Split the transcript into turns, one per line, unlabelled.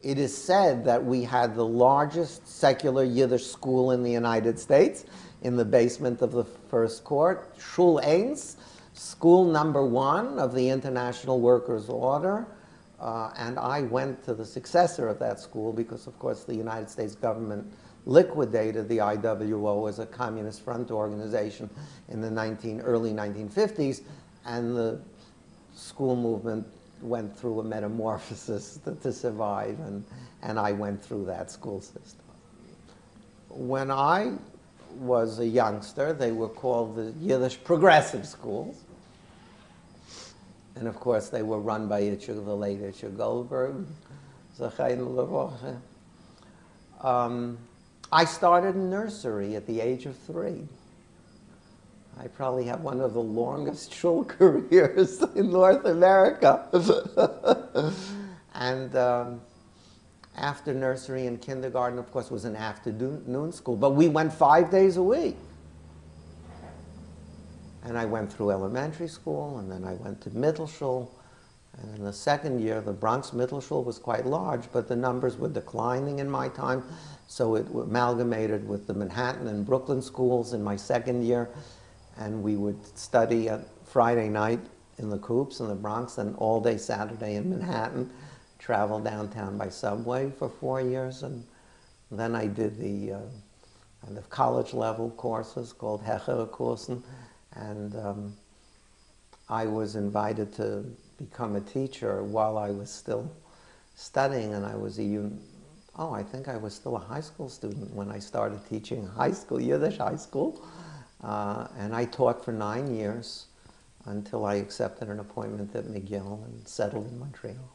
it is said that we had the largest secular Yiddish school in the United States in the basement of the first court, Shul Eins, school number 1 of the International Workers' Order. And I went to the successor of that school because, of course, the United States government liquidated the IWO as a communist front organization in the early 1950s, and the school movement went through a metamorphosis to survive, and I went through that school system. When I was a youngster, they were called the Yiddish progressive schools. And of course, they were run by the late Itcher Goldberg. I started in nursery at the age of 3. I probably have one of the longest shul careers in North America. And after nursery and kindergarten, of course, was an afternoon school. But we went 5 days a week. And I went through elementary school, and then I went to middle shul. And in the second year, the Bronx Middle Shul was quite large, but the numbers were declining in my time. So it amalgamated with the Manhattan and Brooklyn schools in my second year. And we would study at Friday night in the Coops in the Bronx, and all day Saturday in Manhattan, travel downtown by subway for 4 years. And then I did the kind of college level courses called Hechere Kursen. And I was invited to become a teacher while I was still studying, and I was I think I was still a high school student when I started teaching high school, Yiddish high school. And I taught for 9 years until I accepted an appointment at McGill and settled in Montreal.